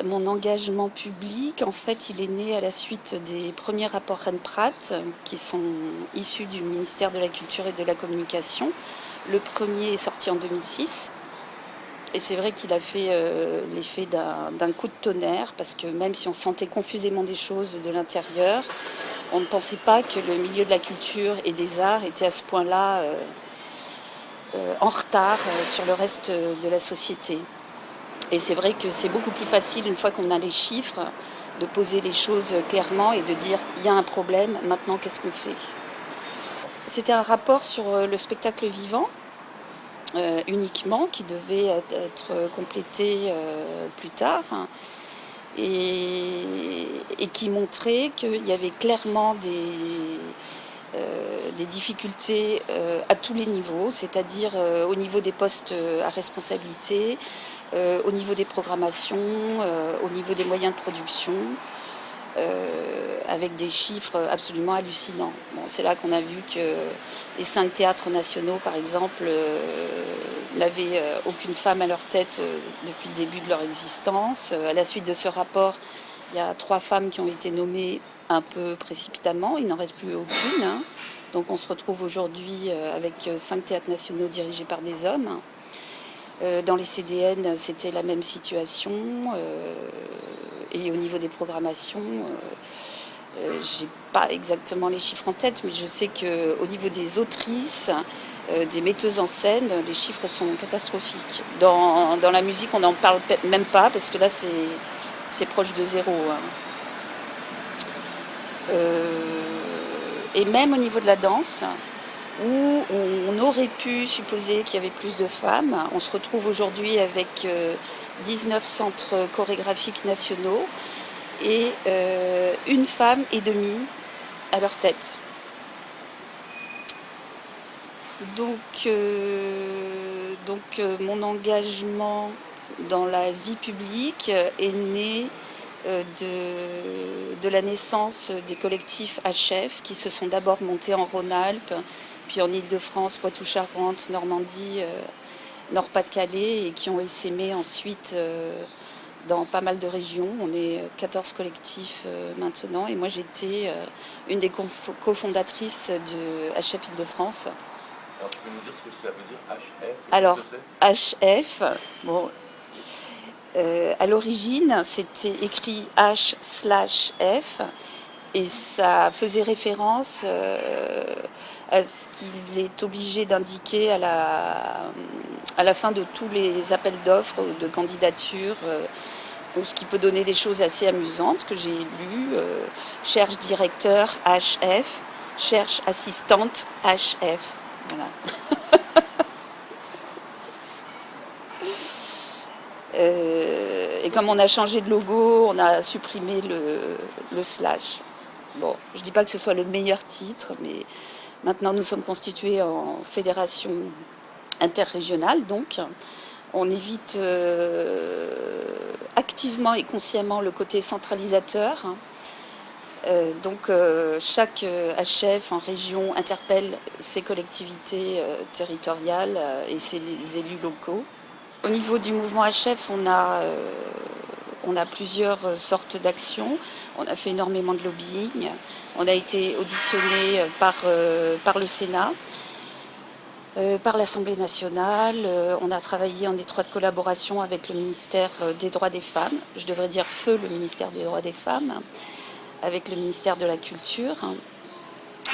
Mon engagement public, en fait, il est né à la suite des premiers rapports Rennes-Prat qui sont issus du ministère de la Culture et de la Communication. Le premier est sorti en 2006 et c'est vrai qu'il a fait l'effet d'un coup de tonnerre parce que même si on sentait confusément des choses de l'intérieur, on ne pensait pas que le milieu de la culture et des arts était à ce point-là en retard sur le reste de la société. Et c'est vrai que c'est beaucoup plus facile, une fois qu'on a les chiffres, de poser les choses clairement et de dire il y a un problème, maintenant qu'est-ce qu'on fait? C'était un rapport sur le spectacle vivant uniquement qui devait être complété plus tard et qui montrait qu'il y avait clairement des difficultés à tous les niveaux, c'est-à-dire au niveau des postes à responsabilité, au niveau des programmations, au niveau des moyens de production, avec des chiffres absolument hallucinants. Bon, c'est là qu'on a vu que les 5 théâtres nationaux, par exemple, n'avaient aucune femme à leur tête depuis le début de leur existence. À la suite de ce rapport, il y a 3 femmes qui ont été nommées un peu précipitamment, il n'en reste plus aucune. Hein. Donc on se retrouve aujourd'hui avec 5 théâtres nationaux dirigés par des hommes. Dans les CDN, c'était la même situation. Et au niveau des programmations, j'ai pas exactement les chiffres en tête, mais je sais qu'au niveau des autrices, des metteuses en scène, les chiffres sont catastrophiques. Dans la musique, on n'en parle même pas, parce que là, c'est proche de zéro. Hein. Et même au niveau de la danse, où on aurait pu supposer qu'il y avait plus de femmes, on se retrouve aujourd'hui avec 19 centres chorégraphiques nationaux et une femme et demie à leur tête. Donc mon engagement dans la vie publique est né de la naissance des collectifs HF qui se sont d'abord montés en Rhône-Alpes, puis en Île-de-France, Poitou-Charentes, Normandie, Nord-Pas-de-Calais et qui ont essaimé ensuite dans pas mal de régions. On est 14 collectifs maintenant et moi j'étais une des cofondatrices de HF Île-de-France. Alors, tu peux nous dire ce que ça veut dire, HF? Alors, HF, bon, à l'origine, c'était écrit H/F et ça faisait référence à ce qu'il est obligé d'indiquer à la fin de tous les appels d'offres ou de candidatures, ce qui peut donner des choses assez amusantes que j'ai lues. Cherche directeur HF, cherche assistante HF. Voilà. Et comme on a changé de logo, on a supprimé le slash. Bon, je ne dis pas que ce soit le meilleur titre, mais maintenant nous sommes constitués en fédération interrégionale, donc on évite activement et consciemment le côté centralisateur. Donc chaque HF en région interpelle ses collectivités territoriales et ses élus locaux. Au niveau du mouvement HF, on a plusieurs sortes d'actions. On a fait énormément de lobbying. On a été auditionné par le Sénat, par l'Assemblée nationale. On a travaillé en étroite collaboration avec le ministère des droits des femmes. Je devrais dire feu le ministère des droits des femmes, avec le ministère de la Culture.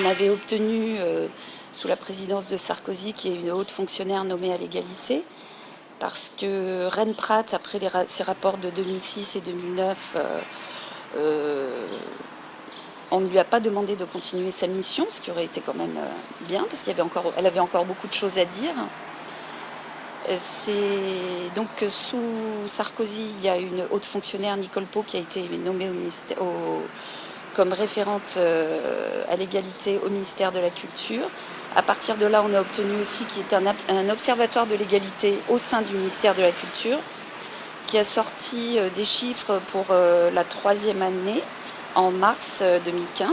On avait obtenu, sous la présidence de Sarkozy, qui est une haute fonctionnaire nommée à l'égalité, parce que Rennes-Prat, après ses rapports de 2006 et 2009, on ne lui a pas demandé de continuer sa mission, ce qui aurait été quand même bien, parce qu'elle avait encore beaucoup de choses à dire. C'est donc sous Sarkozy, il y a une haute fonctionnaire, Nicole Pau, qui a été nommée comme référente à l'égalité au ministère de la Culture. À partir de là, on a obtenu aussi qu'il y ait un observatoire de l'égalité au sein du ministère de la Culture, qui a sorti des chiffres pour la 3e année, en mars 2015.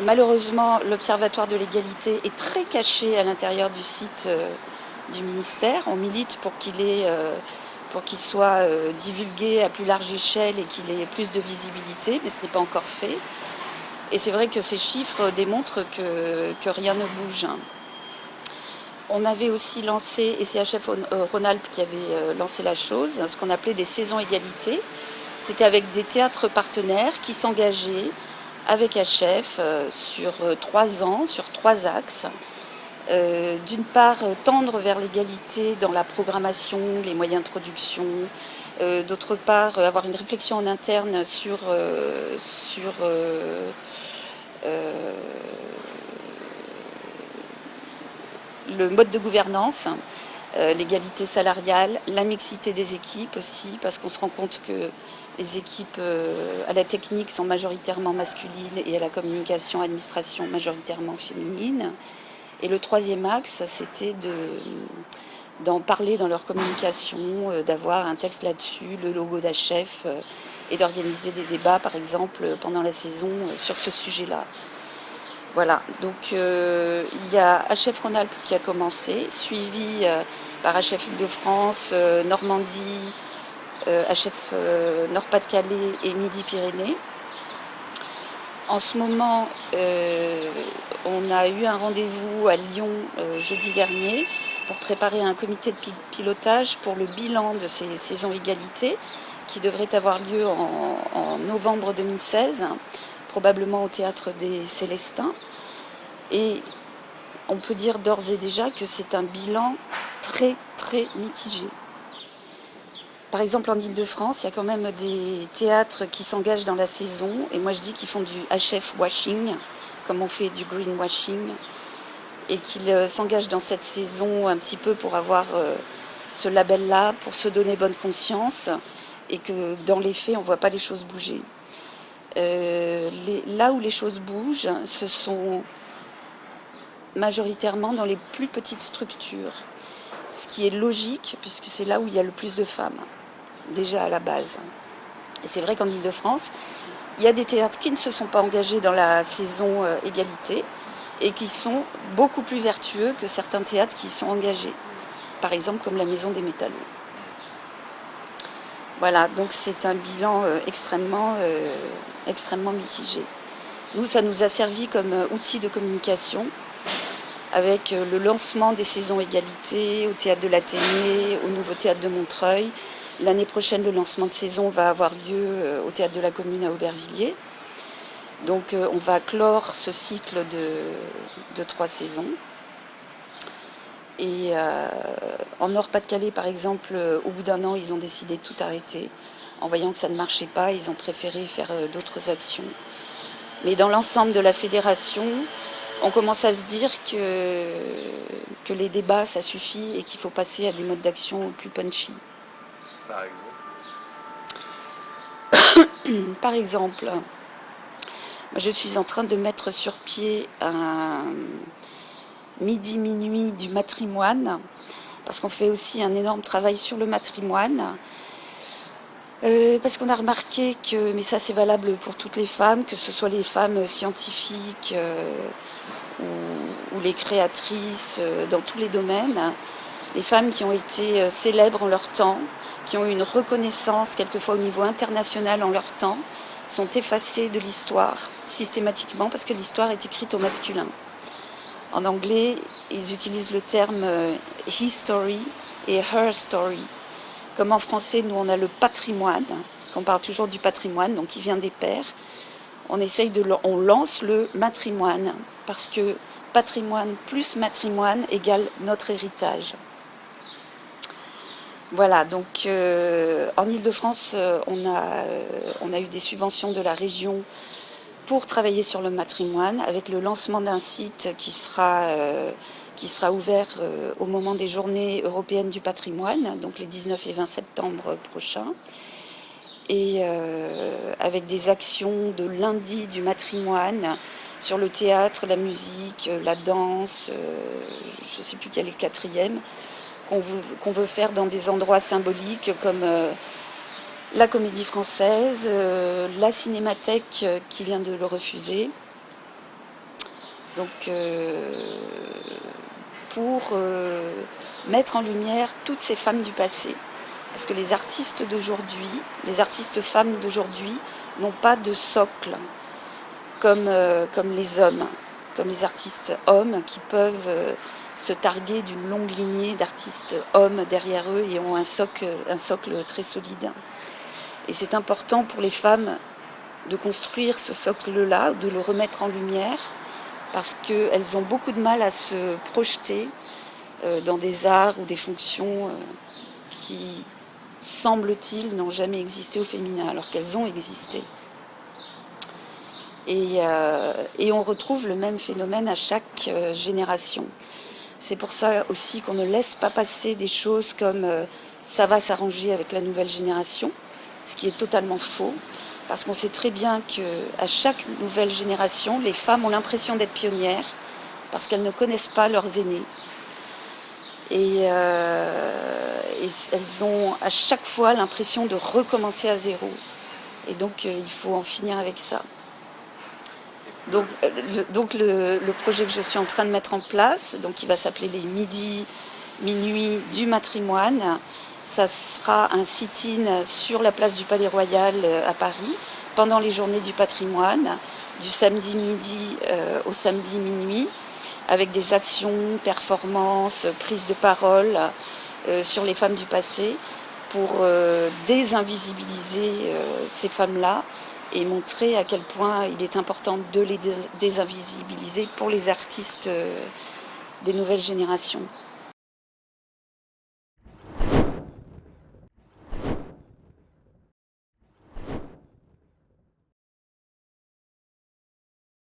Malheureusement, l'observatoire de l'égalité est très caché à l'intérieur du site du ministère. On milite pour qu'il ait pour qu'il soit divulgué à plus large échelle et qu'il ait plus de visibilité, mais ce n'est pas encore fait. Et c'est vrai que ces chiffres démontrent que rien ne bouge. On avait aussi lancé, et c'est HF Rhône-Alpes qui avait lancé la chose, ce qu'on appelait des saisons égalité. C'était avec des théâtres partenaires qui s'engageaient avec HF sur 3 ans, sur 3 axes. D'une part, tendre vers l'égalité dans la programmation, les moyens de production. D'autre part, avoir une réflexion en interne sur le mode de gouvernance, l'égalité salariale, la mixité des équipes aussi, parce qu'on se rend compte que les équipes à la technique sont majoritairement masculines et à la communication, administration majoritairement féminines. Et le troisième axe, c'était d'en parler dans leur communication, d'avoir un texte là-dessus, le logo d'HF, et d'organiser des débats, par exemple, pendant la saison sur ce sujet-là. Voilà, donc il y a HF Rhône-Alpes qui a commencé, suivi par HF Île-de-France, Normandie, HF Nord-Pas-de-Calais et Midi-Pyrénées. En ce moment, on a eu un rendez-vous à Lyon jeudi dernier pour préparer un comité de pilotage pour le bilan de ces saisons égalité qui devrait avoir lieu en novembre 2016, probablement au Théâtre des Célestins. Et on peut dire d'ores et déjà que c'est un bilan très très mitigé. Par exemple, en Île-de-France, il y a quand même des théâtres qui s'engagent dans la saison. Et moi, je dis qu'ils font du HF washing, comme on fait du greenwashing. Et qu'ils s'engagent dans cette saison un petit peu pour avoir ce label-là, pour se donner bonne conscience. Et que dans les faits, on ne voit pas les choses bouger. Là où les choses bougent, ce sont majoritairement dans les plus petites structures. Ce qui est logique, puisque c'est là où il y a le plus de femmes. Déjà à la base. Et c'est vrai qu'en Île-de-France, il y a des théâtres qui ne se sont pas engagés dans la saison égalité et qui sont beaucoup plus vertueux que certains théâtres qui y sont engagés. Par exemple, comme la Maison des Métallos. Voilà, donc c'est un bilan extrêmement mitigé. Nous, ça nous a servi comme outil de communication avec le lancement des saisons égalité au Théâtre de l'Athénée, au Nouveau Théâtre de Montreuil. L'année prochaine, le lancement de saison va avoir lieu au Théâtre de la Commune à Aubervilliers. Donc on va clore ce cycle de 3 saisons. Et en Nord-Pas-de-Calais, par exemple, au bout d'un an, ils ont décidé de tout arrêter. En voyant que ça ne marchait pas, ils ont préféré faire d'autres actions. Mais dans l'ensemble de la fédération, on commence à se dire que les débats, ça suffit et qu'il faut passer à des modes d'action plus punchy. Par exemple, je suis en train de mettre sur pied un midi-minuit du matrimoine, parce qu'on fait aussi un énorme travail sur le matrimoine. Parce qu'on a remarqué que, mais ça c'est valable pour toutes les femmes, que ce soit les femmes scientifiques ou les créatrices dans tous les domaines, les femmes qui ont été célèbres en leur temps, qui ont eu une reconnaissance quelquefois au niveau international en leur temps, sont effacées de l'histoire systématiquement parce que l'histoire est écrite au masculin. En anglais, ils utilisent le terme history et her story. Comme en français, nous on a le patrimoine, on parle toujours du patrimoine, donc qui vient des pères. On lance le matrimoine parce que patrimoine plus matrimoine égale notre héritage. Voilà, donc en Île-de-France, on a eu des subventions de la région pour travailler sur le matrimoine, avec le lancement d'un site qui sera ouvert au moment des Journées européennes du patrimoine, donc les 19 et 20 septembre prochains, et avec des actions de lundi du matrimoine sur le théâtre, la musique, la danse, je ne sais plus quel est le quatrième, qu'on veut faire dans des endroits symboliques comme la Comédie Française, la Cinémathèque qui vient de le refuser. Donc pour mettre en lumière toutes ces femmes du passé Parce que les artistes d'aujourd'hui, les artistes femmes d'aujourd'hui, n'ont pas de socle comme les hommes, comme les artistes hommes qui peuvent se targuer d'une longue lignée d'artistes hommes derrière eux et ont un socle très solide. Et c'est important pour les femmes de construire ce socle-là, de le remettre en lumière, parce qu'elles ont beaucoup de mal à se projeter dans des arts ou des fonctions qui, semble-t-il, n'ont jamais existé au féminin, alors qu'elles ont existé. Et on retrouve le même phénomène à chaque génération. C'est pour ça aussi qu'on ne laisse pas passer des choses comme ça va s'arranger avec la nouvelle génération, ce qui est totalement faux, parce qu'on sait très bien qu'à chaque nouvelle génération, les femmes ont l'impression d'être pionnières, parce qu'elles ne connaissent pas leurs aînés. Et elles ont à chaque fois l'impression de recommencer à zéro. Et donc il faut en finir avec ça. Donc le projet que je suis en train de mettre en place, donc qui va s'appeler les minuit du matrimoine, ça sera un sit-in sur la place du Palais Royal à Paris, pendant les journées du patrimoine, du samedi midi au samedi minuit, avec des actions, performances, prises de parole sur les femmes du passé, pour désinvisibiliser ces femmes-là et montrer à quel point il est important de les désinvisibiliser pour les artistes des nouvelles générations.